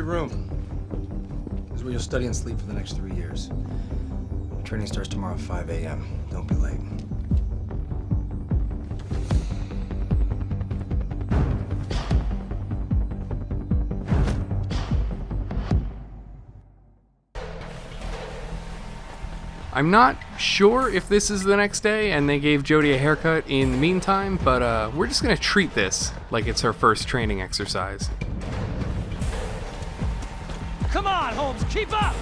your room. This is where you'll study and sleep for the next 3 years. Training starts tomorrow at 5 a.m. Don't be late. I'm not sure if this is the next day and they gave Jodie a haircut in the meantime, but we're just gonna treat this like it's her first training exercise. Come on, Holmes, keep up!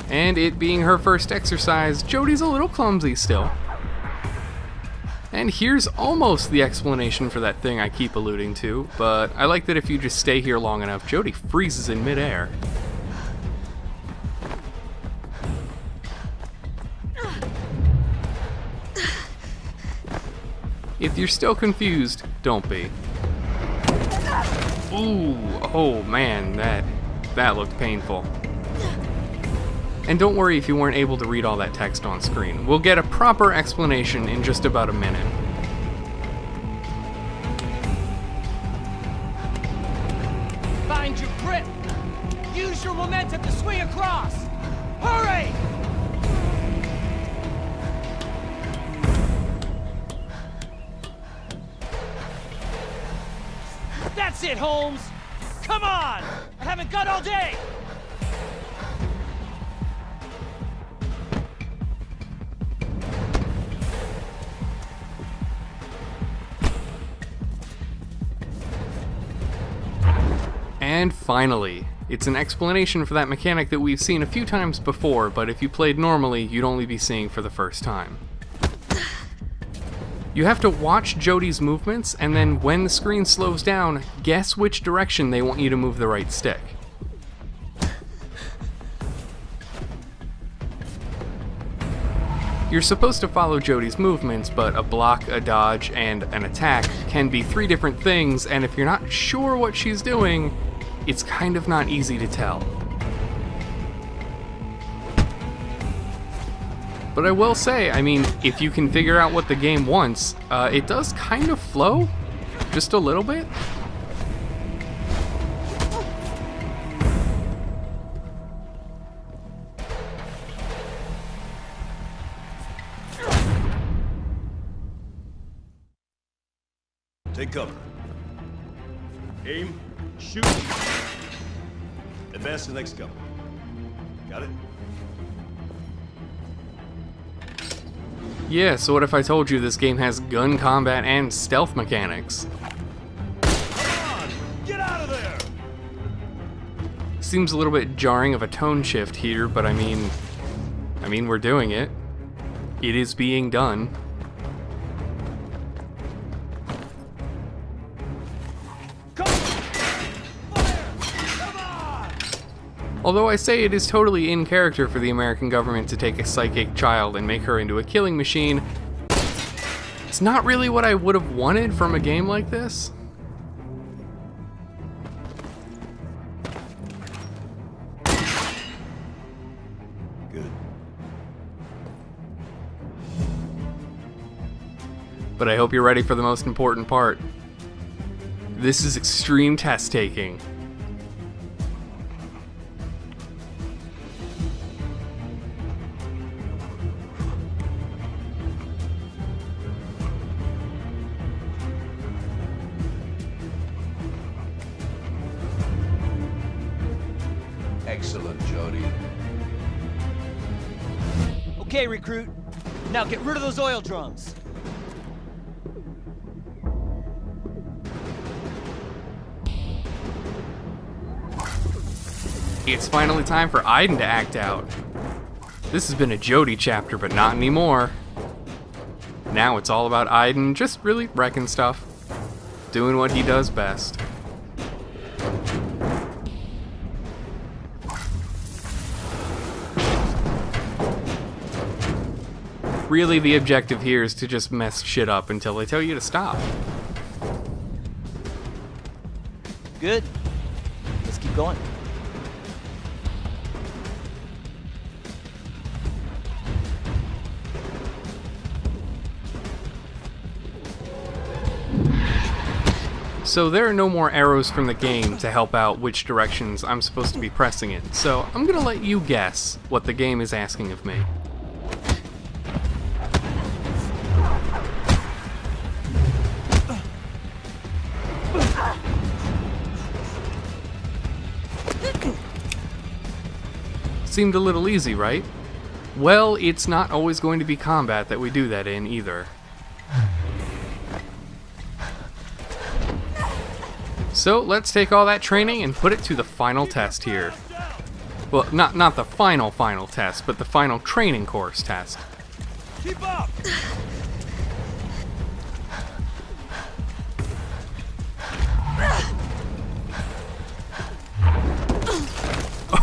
And it being her first exercise, Jodie's a little clumsy still. And here's almost the explanation for that thing I keep alluding to, but I like that if you just stay here long enough, Jodie freezes in midair. If you're still confused, don't be. Ooh, oh man, that looked painful. And don't worry if you weren't able to read all that text on screen. We'll get a proper explanation in just about a minute. Find your grip! Use your momentum to swing across! Hurry! That's it, Holmes! Come on! I haven't got all day! And finally, it's an explanation for that mechanic that we've seen a few times before, but if you played normally, you'd only be seeing for the first time. You have to watch Jodie's movements, and then when the screen slows down, guess which direction they want you to move the right stick. You're supposed to follow Jodie's movements, but a block, a dodge, and an attack can be 3 different things, and if you're not sure what she's doing, it's kind of not easy to tell. But I will say, I mean, if you can figure out what the game wants, it does kind of flow, just a little bit. Take cover. Aim, shoot. Advance to the next cover. Got it? Yeah, so what if I told you this game has gun combat and stealth mechanics? Come on! Get out of there! Seems a little bit jarring of a tone shift here, but I mean we're doing it. It is being done. Although I say it is totally in character for the American government to take a psychic child and make her into a killing machine, it's not really what I would have wanted from a game like this. Good. But I hope you're ready for the most important part. This is extreme test taking. Excellent, Jodie. Okay, recruit. Now get rid of those oil drums. It's finally time for Aiden to act out. This has been a Jodie chapter, but not anymore. Now it's all about Aiden just really wrecking stuff. Doing what he does best. Really, the objective here is to just mess shit up until they tell you to stop. Good. Let's keep going. So there are no more arrows from the game to help out which directions I'm supposed to be pressing in, so I'm gonna let you guess what the game is asking of me. Seemed a little easy, right? Well, it's not always going to be combat that we do that in either. So let's take all that training and put it to the final test here. Well, not the final test, but the final training course test. Keep up!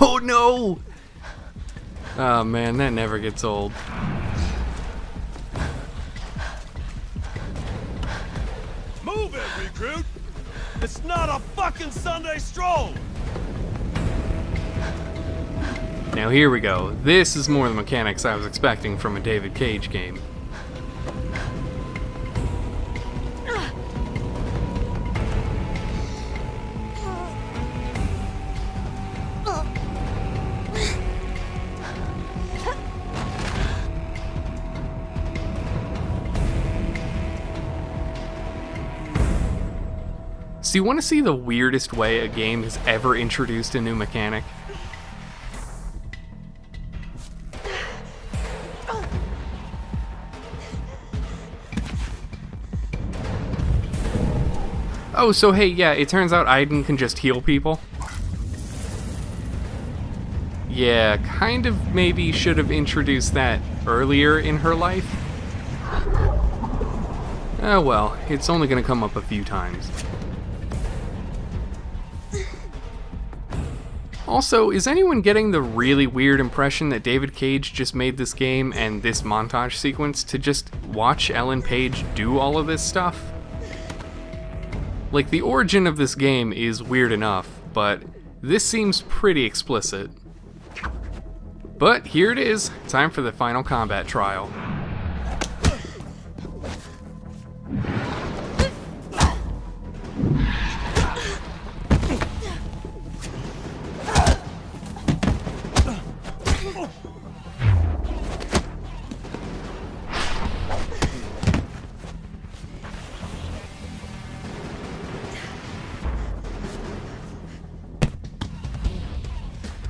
Oh no! Oh man, that never gets old. Move it, recruit! It's not a fucking Sunday stroll! Now here we go. This is more the mechanics I was expecting from a David Cage game. So you want to see the weirdest way a game has ever introduced a new mechanic? Oh, so hey, yeah, it turns out Aiden can just heal people. Yeah, kind of maybe should have introduced that earlier in her life. Oh well, it's only gonna come up a few times. Also, is anyone getting the really weird impression that David Cage just made this game and this montage sequence to just watch Ellen Page do all of this stuff? Like, the origin of this game is weird enough, but this seems pretty explicit. But here it is, time for the final combat trial.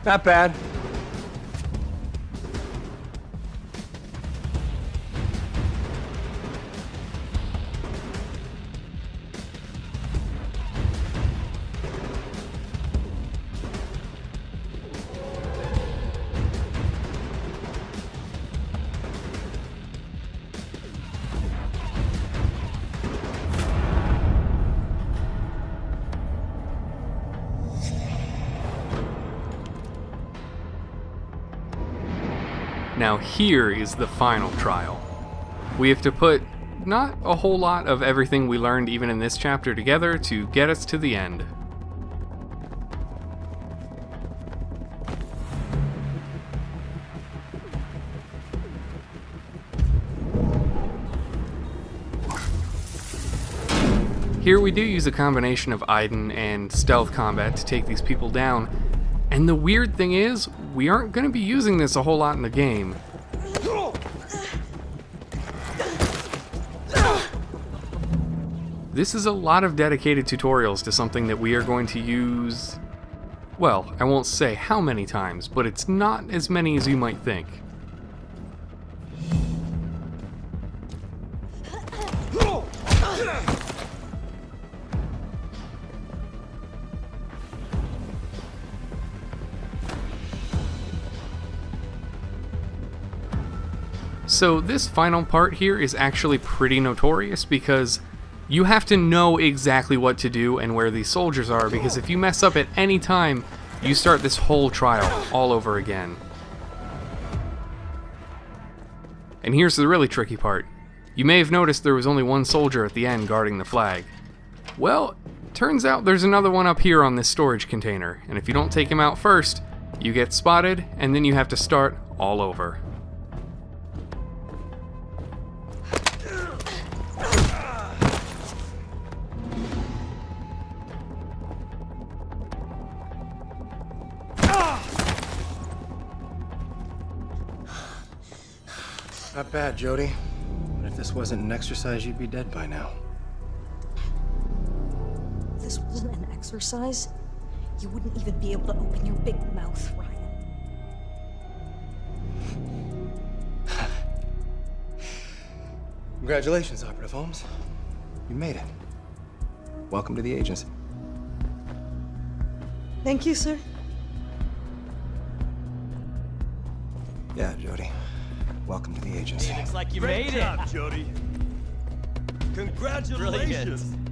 Not bad. Now here is the final trial. We have to put not a whole lot of everything we learned even in this chapter together to get us to the end. Here we do use a combination of Aiden and stealth combat to take these people down, and the weird thing is, we aren't going to be using this a whole lot in the game. This is a lot of dedicated tutorials to something that we are going to use, well, I won't say how many times, but it's not as many as you might think. So this final part here is actually pretty notorious because you have to know exactly what to do and where these soldiers are, because if you mess up at any time, you start this whole trial all over again. And here's the really tricky part. You may have noticed there was only one soldier at the end guarding the flag. Well, turns out there's another one up here on this storage container, and if you don't take him out first, you get spotted, and then you have to start all over. Not bad, Jodie. But if this wasn't an exercise, you'd be dead by now. If this wasn't an exercise, you wouldn't even be able to open your big mouth, Ryan. Congratulations, Operative Holmes. You made it. Welcome to the agency. Thank you, sir. Yeah, Jodie. Welcome to the agency. Looks like you Great made job, it. Jodie. Congratulations. Brilliant.